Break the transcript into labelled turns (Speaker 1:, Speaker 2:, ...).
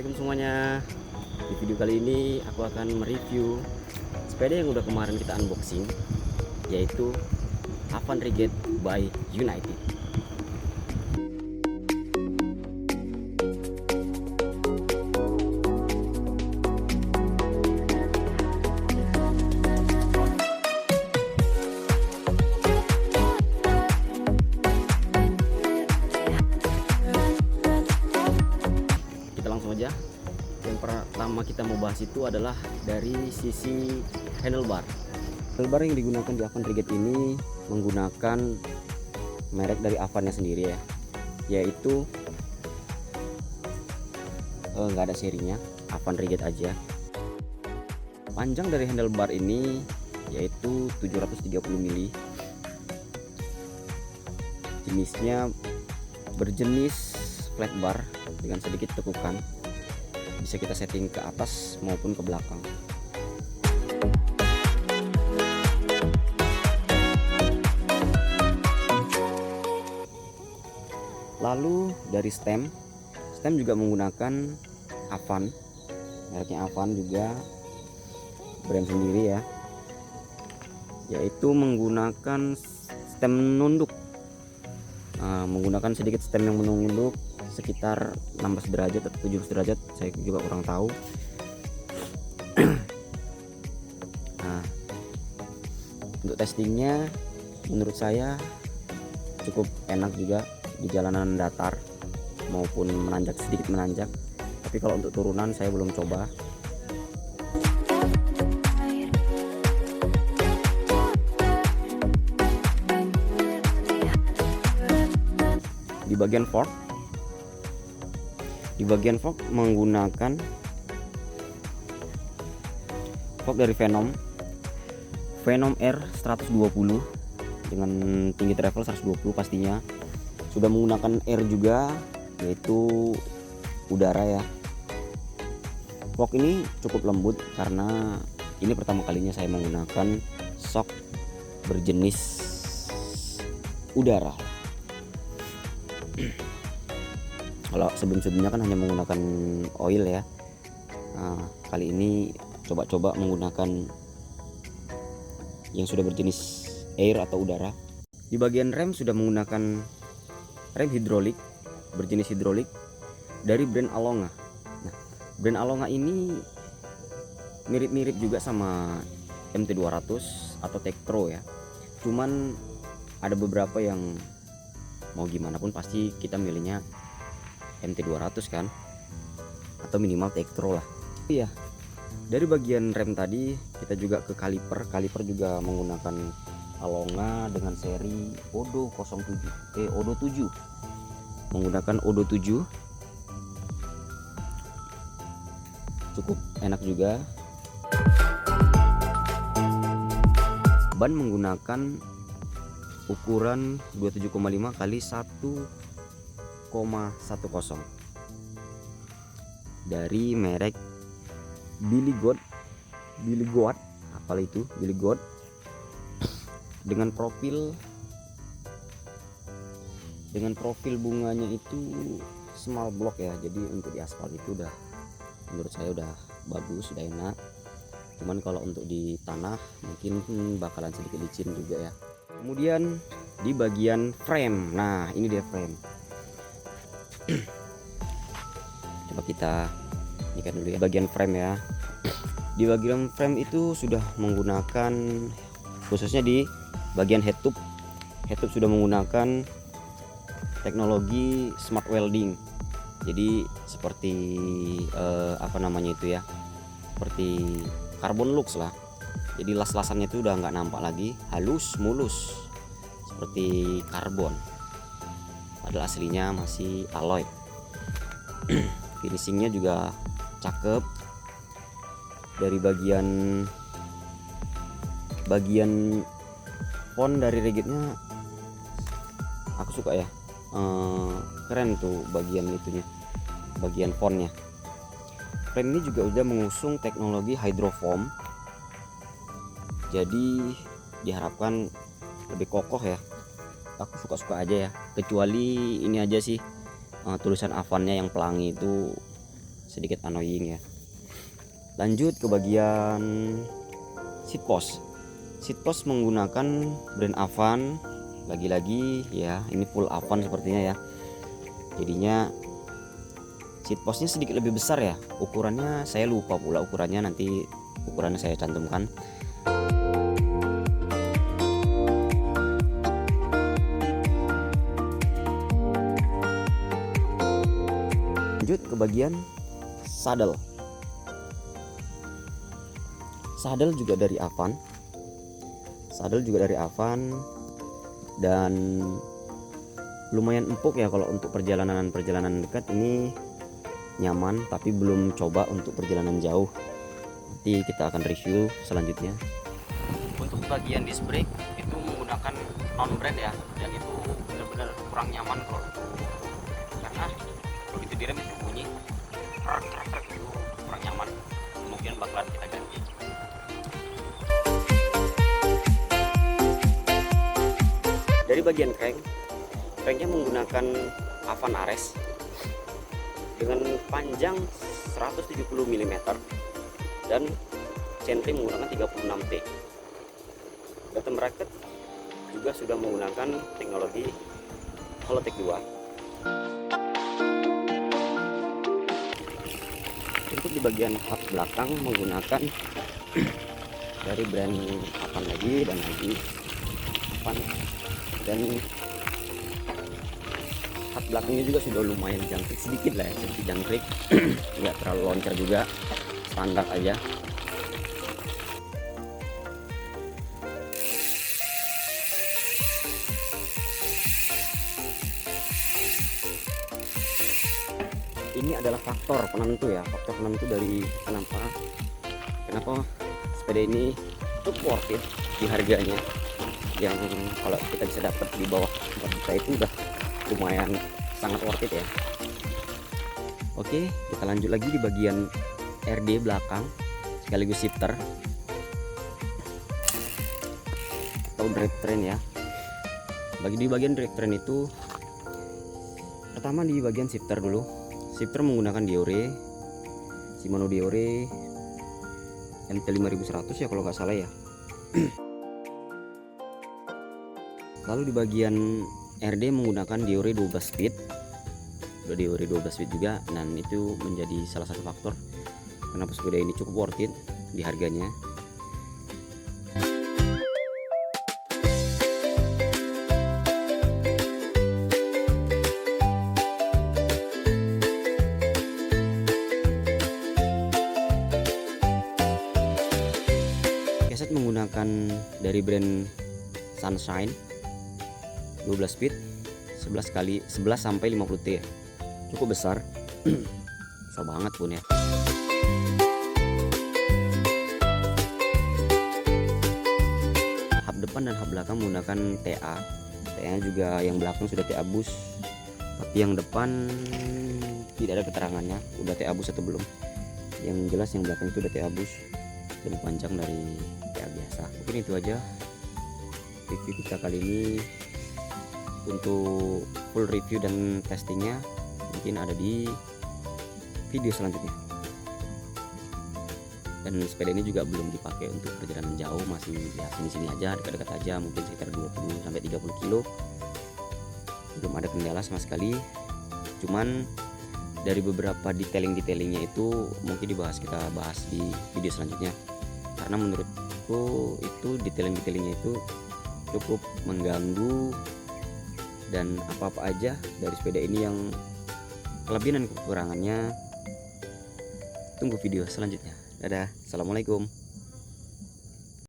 Speaker 1: Assalamualaikum semuanya. Di video kali ini aku akan mereview sepeda yang udah kemarin kita unboxing, yaitu Avan Rigate by United. Kita langsung aja. Yang pertama kita mau bahas itu adalah dari sisi handlebar. Handlebar yang digunakan di Avan Rigate ini menggunakan merek dari Avannya sendiri ya, yaitu nggak ada serinya, Avan Rigate aja. Panjang dari handlebar ini yaitu 730 mili. Jenisnya berjenis flat bar dengan sedikit tekukan. Bisa kita setting ke atas maupun ke belakang. Lalu dari stem juga menggunakan Avan, mereknya Avan juga, brand sendiri ya, yaitu menggunakan stem nunduk. Menggunakan sedikit stem yang menunduk sekitar 16 derajat atau 17 derajat, saya juga kurang tahu. Nah, untuk testingnya menurut saya cukup enak juga di jalanan datar maupun menanjak, sedikit menanjak. Tapi kalau untuk turunan saya belum coba. Di bagian fork menggunakan fork dari Venom R 120 dengan tinggi travel 120 pastinya. Sudah menggunakan air juga, yaitu udara ya. Fork ini cukup lembut karena ini pertama kalinya saya menggunakan shock berjenis udara. Kalau sebelum-sebelumnya kan hanya menggunakan oil ya. Nah, kali ini coba-coba menggunakan yang sudah berjenis air atau udara. Di bagian rem sudah menggunakan rem hidrolik berjenis hidrolik dari brand Alonga. Nah, brand Alonga ini mirip-mirip juga sama MT200 atau Tektro ya. Cuman ada beberapa yang mau gimana pun pasti kita milihnya MT200 kan, atau minimal Tektro lah. Iya. Dari bagian rem tadi kita juga ke kaliper juga menggunakan Alonga dengan seri Odo 07 Odo 7, menggunakan Odo 7. Cukup enak juga. Ban menggunakan ukuran 27,5 kali 1,10 dari merek Billy Goat dengan profil bunganya itu small block ya. Jadi untuk di aspal itu udah, menurut saya udah bagus, udah enak. Cuman kalau untuk di tanah mungkin bakalan sedikit licin juga ya. Kemudian di bagian frame, nah ini dia frame. Coba kita ikan dulu ya bagian frame ya. Di bagian frame itu sudah menggunakan, khususnya di bagian head tube sudah menggunakan teknologi smart welding. Jadi seperti apa namanya itu ya, seperti carbon lux lah. Jadi las-lasannya itu udah nggak nampak lagi, halus mulus seperti karbon, padahal aslinya masih alloy. Finishingnya juga cakep. Dari bagian font dari Rigate-nya aku suka ya, keren tuh bagian itunya, bagian fontnya. Frame ini juga udah mengusung teknologi hydrofoam, jadi diharapkan lebih kokoh ya. Aku suka-suka aja ya, kecuali ini aja sih, tulisan Avannya yang pelangi itu sedikit annoying ya. Lanjut ke bagian seat post. Seat post menggunakan brand Avan. Lagi-lagi ya, ini full Avan sepertinya ya. Jadinya seat postnya sedikit lebih besar ya. Ukurannya saya lupa pula ukurannya, nanti ukurannya saya cantumkan. Lanjut ke bagian saddle. Saddle juga dari Avan. Dan lumayan empuk ya kalau untuk perjalanan dekat ini nyaman, tapi belum coba untuk perjalanan jauh. Nanti kita akan review selanjutnya. Untuk bagian disc brake itu menggunakan non brand ya, dan itu benar-benar kurang nyaman karena begitu direm itu bunyi itu kurang nyaman. Mungkin bakalan kita ganti. Dari bagian cranknya menggunakan Avan Ares dengan panjang 170 mm dan chainring menggunakan 36T. Bottom bracket juga sudah menggunakan teknologi Holotech 2. Untuk di bagian hub belakang menggunakan dari brand Avan lagi Avan, dan hub belakangnya juga sudah lumayan jangkrik sedikit lah ya, sedikit jangkrik. Nggak terlalu loncat juga, standar aja. Ini adalah faktor penentu dari kenapa sepeda ini cukup worth it di harganya, yang kalau kita bisa dapat di bawah 4 juta itu udah lumayan sangat worth it ya. Oke, kita lanjut lagi di bagian RD belakang sekaligus shifter atau drivetrain ya. Di bagian drivetrain itu pertama di bagian shifter dulu. Shifter menggunakan Diore, Shimano Diore MT 5100 ya kalau nggak salah ya. Lalu di bagian RD menggunakan Diore 12 speed, udah Diore 12 speed juga, dan itu menjadi salah satu faktor kenapa sepeda ini cukup worth it di harganya. Keset menggunakan dari brand Sunshine 12 speed 11 sampai 50T ya. Cukup besar. Besar banget pun ya. Hub depan dan hub belakang menggunakan TA. TA juga yang belakang sudah TA bus, tapi yang depan tidak ada keterangannya udah TA bus atau belum. Yang jelas yang belakang itu udah TA bus, lebih panjang dari TA biasa. Mungkin itu aja review kita kali ini. Untuk full review dan testingnya mungkin ada di video selanjutnya. Dan sepeda ini juga belum dipakai untuk perjalanan jauh, masih ya sini-sini aja, dekat-dekat aja, mungkin sekitar 20 sampai 30 kilo. Belum ada kendala sama sekali. Cuman dari beberapa detailing-detailingnya itu mungkin kita bahas di video selanjutnya. Karena menurutku itu detailing-detailingnya itu cukup mengganggu, dan apa-apa aja dari sepeda ini yang kelebihan dan kekurangannya tunggu video selanjutnya. Dadah, assalamualaikum.